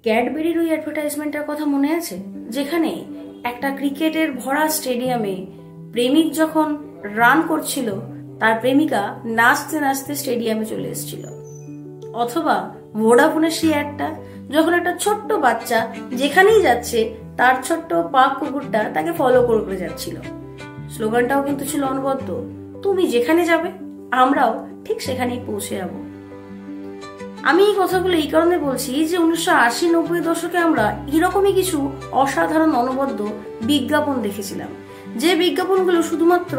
ক্যাডবেরির ওই অ্যাডভার্টাইজমেন্টের কথা মনে আছে, যেখানে একটা ক্রিকেটের ভরা স্টেডিয়ামে প্রেমিক যখন রান করছিল তার প্রেমিকা নাচতে নাচতে স্টেডিয়ামে চলে এসেছিল? অথবা ভোডাফোনের সেই অ্যাডটা, যখন একটা ছোট্ট বাচ্চা যেখানেই যাচ্ছে তার ছোট্ট পাক কুকুরটা তাকে ফলো করে করে যাচ্ছিল। স্লোগানটাও কিন্তু ছিল অনবদ্য, তুমি যেখানে যাবে আমরাও ঠিক সেখানেই পৌঁছে যাব। আমি এই কথাগুলো এই কারণে বলছি যে 1980-90 দশকে আমরা এরকমই কিছু অসাধারণ অনবদ্য বিজ্ঞাপন দেখেছিলাম, যে বিজ্ঞাপনগুলো শুধুমাত্র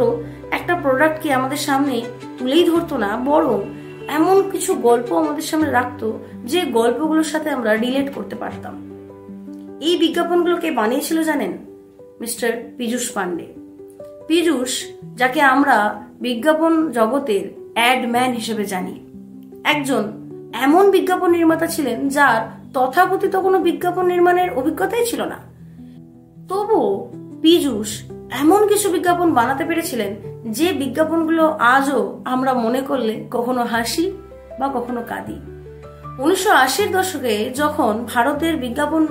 একটা প্রোডাক্টকে আমাদের সামনে তুলেই ধরতো না, বরং এমন কিছু গল্প আমাদের সামনে রাখতো যে গল্পগুলোর সাথে আমরা রিলেট করতে পারতাম। এই বিজ্ঞাপনগুলোকে বানিয়েছিল জানেন? মিস্টার পীযূষ পান্ডে। পীযূষ, যাকে আমরা বিজ্ঞাপন জগতের অ্যাডম্যান হিসেবে জানি, একজন এমন বিজ্ঞাপন নির্মাতা ছিলেন যার তথাকথিত কোনো বিজ্ঞাপন নির্মাণের অভিজ্ঞতাই ছিল না। তবুও পীযূষ এমন কিছু বিজ্ঞাপন বানাতে পেরেছিলেন যে বিজ্ঞাপনগুলো আজও আমরা মনে করলে কখনো হাসি বা কখনো কাঁদি। 1980-র দশকে যখন ভারতের বিজ্ঞাপন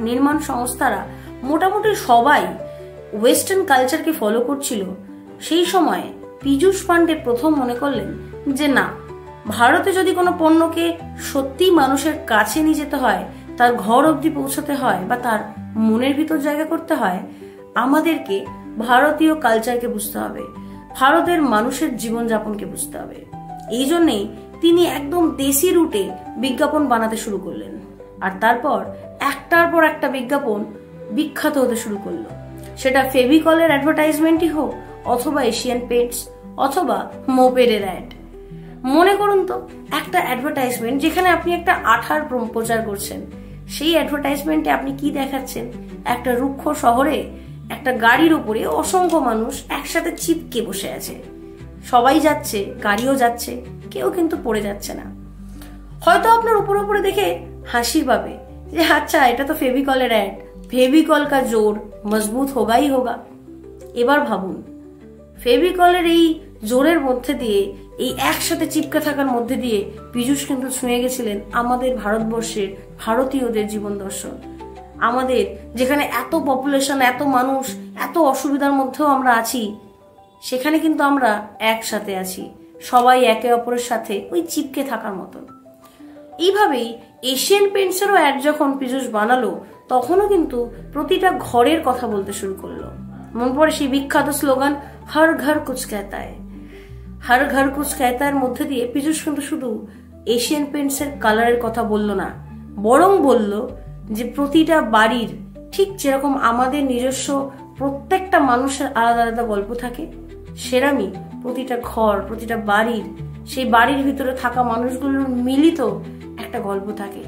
নির্মাণ সংস্থারা মোটামুটি সবাই ওয়েস্টার্ন কালচারকে ফলো করছিল, সেই সময় পীযূষ পান্ডে প্রথম মনে করলেন যে না, ভারতে যদি কোনো পণ্যকে সত্যি মানুষের কাছে নিয়ে যেতে হয়, তার ঘর অবধি পৌঁছাতে হয় বা তার মনের ভিতর জায়গা করতে হয়, আমাদেরকে ভারতীয় কালচারকে বুঝতে হবে, ভারতের মানুষের জীবনযাপনকে বুঝতে হবে। এই জন্যেই তিনি একদম দেশি রুটে বিজ্ঞাপন বানাতে শুরু করলেন। আর তারপর একটার পর একটা বিজ্ঞাপন বিখ্যাত হতে শুরু করলো। সেটা ফেভিকলের অ্যাডভার্টাইজমেন্টই হোক, অথবা এশিয়ান পেন্টস, অথবা মোপেডের অ্যাড। মনে করুন তো, একটা অ্যাডভার্টাইজমেন্ট যেখানে আপনি একটা আঠার প্রচার করছেন, সেই অ্যাডভার্টাইজমেন্টে আপনি কি দেখাচ্ছেন? একটা রুক্ষ শহরে একটা গাড়ির উপরে অসংখ্য মানুষ একসাথে চিপকে বসে আছে। সবাই যাচ্ছে, গাড়িও যাচ্ছে, কেউ কিন্তু পড়ে যাচ্ছে না। হয়তো আপনার উপরে উপরে দেখে হাসি পাবে যে আচ্ছা, এটা তো ফেভিকলের অ্যাড, ফেভিকল কা জোর মজবুত হোগাই হোগা। এবার ভাবুন, ফেভিকলের এই জোরের মধ্যে দিয়ে, এই একসাথে চিপকে থাকার মধ্যে দিয়ে পীযূষ কিন্তু ছুঁয়ে গেছিলেন আমাদের ভারতবর্ষের ভারতীয়দের জীবন দর্শন। আমাদের যেখানে এত পপুলেশন, এত মানুষ, এত অসুবিধার মধ্যেও আমরা আছি, সেখানে কিন্তু আমরা একসাথে আছি, সবাই একে অপরের সাথে ওই চিপকে থাকার মতন। এইভাবেই এশিয়ান পেন্টসেরও অ্যাড যখন পীযূষ বানালো, তখনও কিন্তু প্রতিটা ঘরের কথা বলতে শুরু করলো। মন পড়ে সেই বিখ্যাত স্লোগান হর ঘর কুছ कहता है। হর ঘর কুছ कहता है মধ্যে দিয়ে পীযূষ কিন্তু শুধু এশিয়ান পেন্টসের কালারের কথা বলল না, বরং বলল যে প্রতিটা বাড়ির, ঠিক যেরকম আমাদের নিজস্ব প্রত্যেকটা মানুষের আলাদা আলাদা গল্প থাকে, সেরামই প্রতিটা ঘর, প্রতিটা বাড়ির, সেই বাড়ির ভিতরে থাকা মানুষগুলোর মিলিত একটা গল্প থাকে,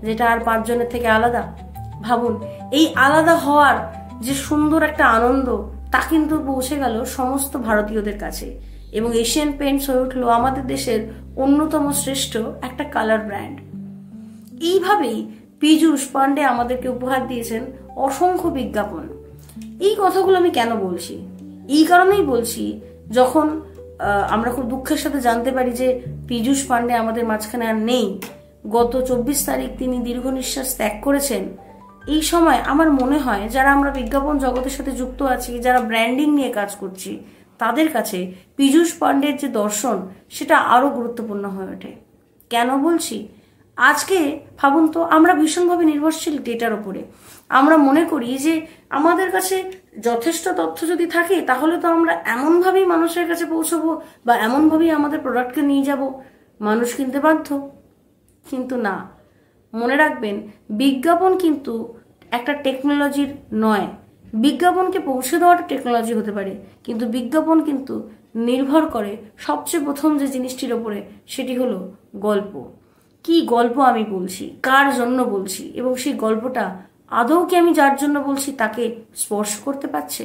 যেটা আর 5 জনের থেকে আলাদা। ভাবুন, এই আলাদা হওয়ার যে সুন্দর একটা আনন্দ, তা কিন্তু পৌঁছে গেল সমস্ত ভারতীয়দের কাছে, এবং এশিয়ান পেন্টস হয়ে উঠলো আমাদের দেশের অন্যতম শ্রেষ্ঠ একটা কালার ব্র্যান্ড। এইভাবেই পীযূষ পান্ডে আমাদেরকে উপহার দিয়েছেন অসংখ্য বিজ্ঞাপন। এই কথাগুলো আমি কেন বলছি? এই কারণেই বলছি, যখন আমরা খুব দুঃখের সাথে জানতে পারি যে পীযূষ পান্ডে আমাদের মাঝখানে আর নেই, গত 24 তারিখ তিনি দীর্ঘ নিঃশ্বাস ত্যাগ করেছেন। এই সময় আমার মনে হয় যারা আমরা বিজ্ঞাপন জগতের সাথে যুক্ত আছি, যারা ব্র্যান্ডিং নিয়ে কাজ করছি, তাদের কাছে পীযূষ পান্ডের যে দর্শন, সেটা আরো গুরুত্বপূর্ণ হয়ে ওঠে। কেন বলছি? আজকে ভাবুন তো, আমরা ভীষণভাবে নির্ভরশীল ডেটার উপরে। আমরা মনে করি যে আমাদের কাছে যথেষ্ট তথ্য যদি থাকে, তাহলে তো আমরা এমনভাবেই মানুষের কাছে পৌঁছবো বা এমনভাবেই আমাদের প্রোডাক্টকে নিয়ে যাব, মানুষ কিনতে বাধ্য। কিন্তু না, মনে রাখবেন, বিজ্ঞাপন কিন্তু একটা টেকনোলজির নয়। বিজ্ঞাপনকে পৌঁছে দেওয়াটা টেকনোলজি হতে পারে, কিন্তু বিজ্ঞাপন কিন্তু নির্ভর করে সবচেয়ে প্রথম যে জিনিসটির ওপরে, সেটি হলো গল্প। কি গল্প আমি বলছি, কার জন্য বলছি, এবং সেই গল্পটা আদৌ কি আমি যার জন্য বলছি তাকে স্পর্শ করতে পারছে?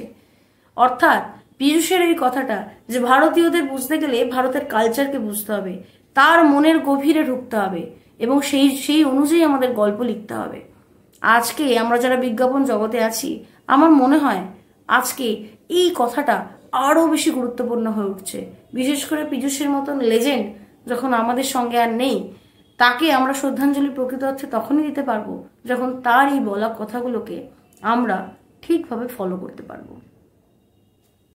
অর্থাৎ পীযূষের এই কথাটা যে ভারতীয়দের বুঝতে গেলে ভারতের কালচারকে বুঝতে হবে, তার মনের গভীরে ঢুকতে হবে, এবং সেই অনুযায়ী আমাদের গল্প লিখতে হবে। আজকে আমরা যারা বিজ্ঞাপন জগতে আছি, আমার মনে হয় আজকে এই কথাটা আরো বেশি গুরুত্বপূর্ণ হয়ে উঠছে। বিশেষ করে পীযূষের মতন লেজেন্ড যখন আমাদের সঙ্গে আর নেই, তাকে আমরা শ্রদ্ধাঞ্জলি প্রকৃত অর্থে তখনই দিতে পারবো যখন তার এই বলা কথাগুলোকে আমরা ঠিকভাবে ফলো করতে পারবো।